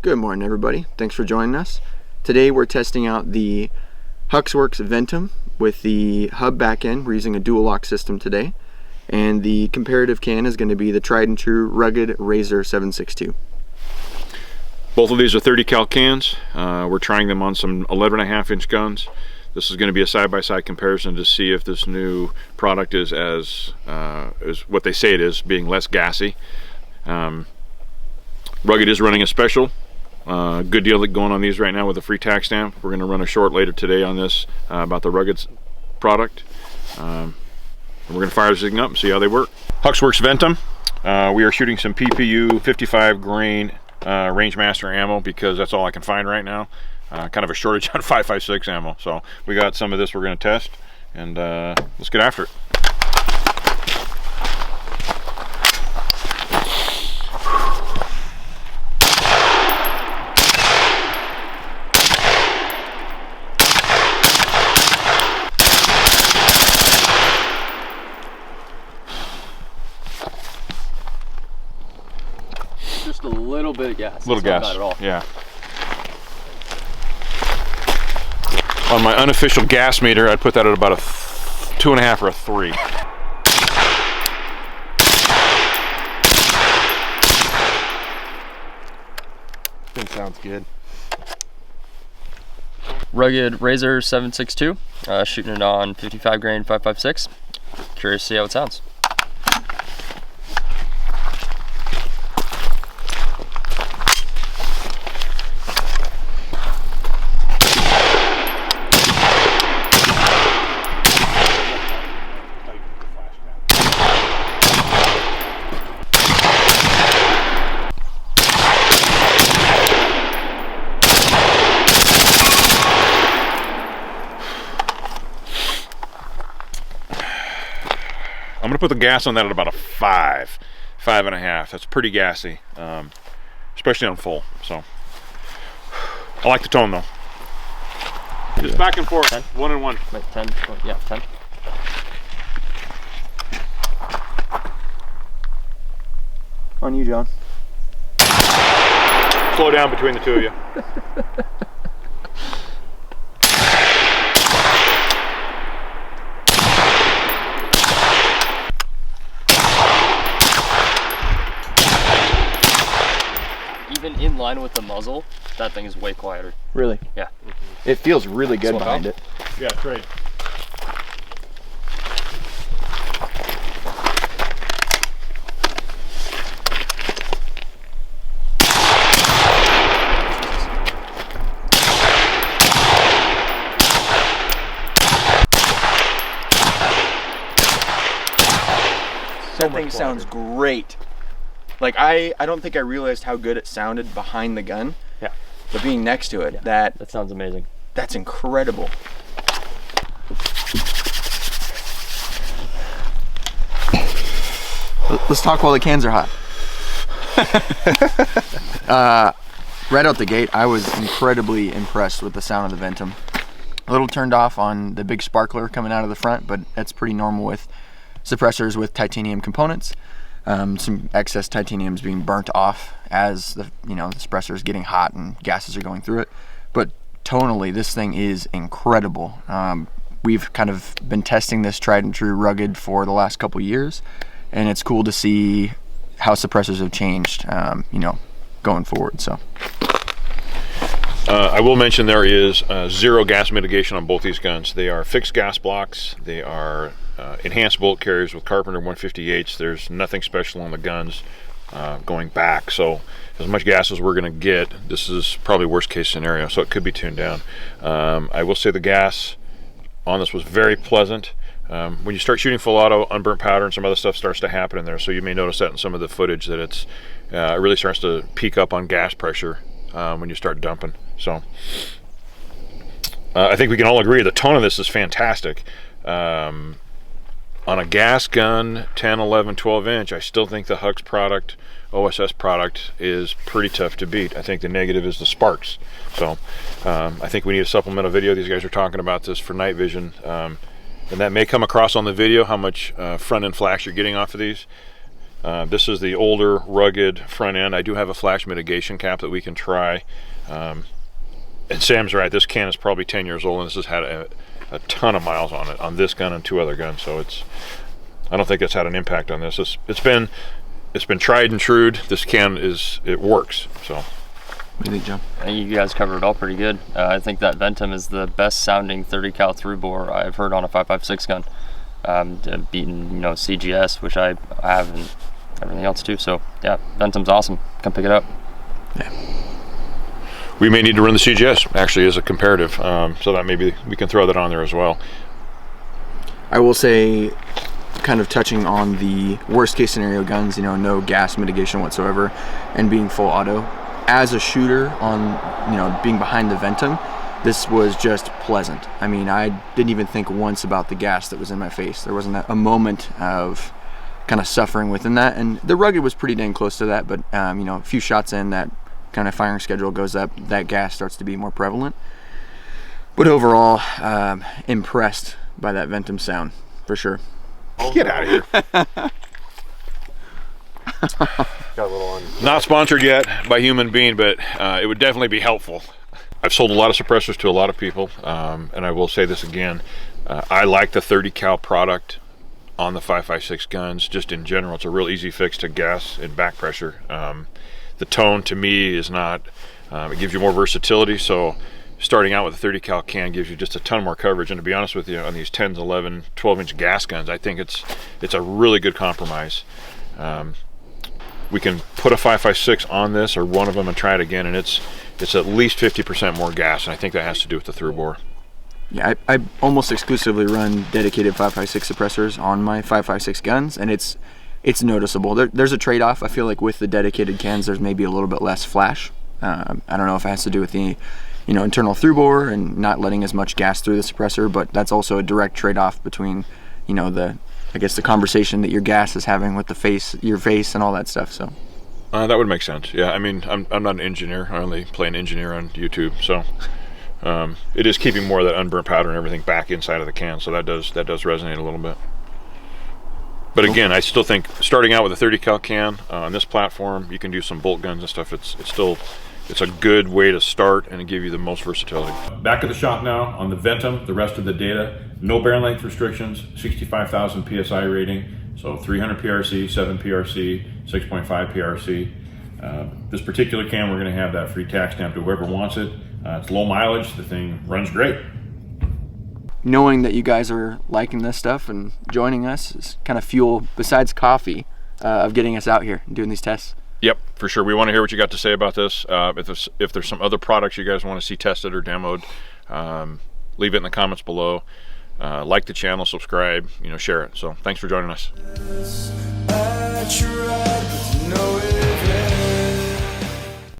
Good morning, everybody. Thanks for joining us. Today we're testing out the Huxwrx Ventum with the hub back end. We're using a dual lock system today. And the comparative can is going to be the tried and true rugged Razor 762. Both of these are 30 cal cans. We're trying them on some 11.5 inch guns. This is going to be a side-by-side comparison to see if this new product is as what they say it is, being less gassy. Rugged is running a special. Good deal going on these right now with a free tax stamp. We're going to run a short later today on this about the Rugged product. And we're going to fire this thing up and see how they work. Huxwrx Ventum. We are shooting some PPU 55 grain Rangemaster ammo because that's all I can find right now. Kind of a shortage on 5.56 ammo. So we got some of this we're going to test, and let's get after it. Just a little bit of gas. A little gas. Not at all. Yeah. On my unofficial gas meter, I'd put that at about a 2.5 or a 3. That sounds good. Rugged Razor 762. Shooting it on 55 grain 5.56. Curious to see how it sounds. I'm gonna put the gas on that at about a 5, 5.5. That's pretty gassy, especially on full. So I like the tone though. Just back and forth, 10? 1 and 1. Wait, 10, yeah, 10. On you, John. Slow down between the two of you. Even in line with the muzzle, that thing is way quieter. Really? Yeah. It feels really good behind it. Yeah, trade. That thing sounds great. Like I don't think I realized how good it sounded behind the gun. Yeah. But being next to it, Yeah, that sounds amazing. that's incredible. Let's talk while the cans are hot. Right out the gate, I was incredibly impressed with the sound of the Ventum. A little turned off on the big sparkler coming out of the front, but that's pretty normal with suppressors with titanium components. Some excess titanium is being burnt off as the the suppressor is getting hot and gases are going through it. But tonally, this thing is incredible. We've kind of been testing this tried and true rugged for the last couple years, and it's cool to see how suppressors have changed, going forward. So. I will mention there is zero gas mitigation on both these guns. They are fixed gas blocks. They are enhanced bullet carriers with Carpenter 158s. There's nothing special on the guns going back. So as much gas as we're going to get, this is probably worst case scenario. So it could be tuned down. I will say the gas on this was very pleasant. When you start shooting full auto, unburnt powder and some other stuff starts to happen in there. So you may notice that in some of the footage that it really starts to peak up on gas pressure when you start dumping. So I think we can all agree the tone of this is fantastic. On a gas gun, 10, 11, 12 inch, I still think the Hux product, OSS product, is pretty tough to beat. I think the negative is the sparks. So I think we need a supplemental video. These guys are talking about this for night vision. And that may come across on the video, how much front end flash you're getting off of these. This is the older, rugged front end. I do have a flash mitigation cap that we can try. And Sam's right, this can is probably 10 years old, and this has had a ton of miles on it, on this gun and 2 other guns, so I don't think it's had an impact on this. It's been tried and true. This can it works. So What do you think, John? I think you guys covered it all pretty good. I think that Ventum is the best sounding 30 cal through bore I've heard on a 5.56 gun, beating CGS, which I have, and everything else too. So yeah, Ventum's awesome. Come pick it up. Yeah. We may need to run the CGS actually as a comparative, so that maybe we can throw that on there as well. I will say, kind of touching on the worst case scenario guns, no gas mitigation whatsoever, and being full auto. As a shooter on, being behind the Ventum, this was just pleasant. I mean, I didn't even think once about the gas that was in my face. There wasn't a moment of kind of suffering within that, and the rugged was pretty dang close to that, but a few shots in, that kind of firing schedule goes up, that gas starts to be more prevalent. But overall, impressed by that Ventum sound, for sure. Get out of here. Got a little on. Not sponsored yet by Human Being, but it would definitely be helpful. I've sold a lot of suppressors to a lot of people, and I will say this again. I like the 30 cal product on the 5.56 guns. Just in general, it's a real easy fix to gas and back pressure. The tone to me is not, it gives you more versatility, so starting out with a 30 cal can gives you just a ton more coverage. And to be honest with you, on these 10s, 11, 12-inch gas guns, I think it's a really good compromise. We can put a 5.56 on this or one of them and try it again, and it's at least 50% more gas, and I think that has to do with the through bore. Yeah, I almost exclusively run dedicated 5.56 suppressors on my 5.56 guns, and it's noticeable. There's a trade-off. I feel like with the dedicated cans, there's maybe a little bit less flash. I don't know if it has to do with the internal through bore and not letting as much gas through the suppressor, but that's also a direct trade-off between the conversation that your gas is having with your face and all that stuff. So that would make sense. Yeah, I mean, I'm not an engineer. I only play an engineer on YouTube, so it is keeping more of that unburnt powder and everything back inside of the can. So that does resonate a little bit. But again, I still think starting out with a 30 cal can on this platform, you can do some bolt guns and stuff. It's a good way to start and give you the most versatility. Back at the shop now on the Ventum, the rest of the data, no barrel length restrictions, 65,000 PSI rating, so 300 PRC, 7 PRC, 6.5 PRC. This particular can, we're gonna have that free tax stamp to whoever wants it. It's low mileage, the thing runs great. knowing that you guys are liking this stuff and joining us is kind of fuel, besides coffee, of getting us out here and doing these tests. Yep, for sure. We want to hear what you got to say about this. If there's some other products you guys want to see tested or demoed, leave it in the comments below. Like the channel, subscribe, share it. So thanks for joining us.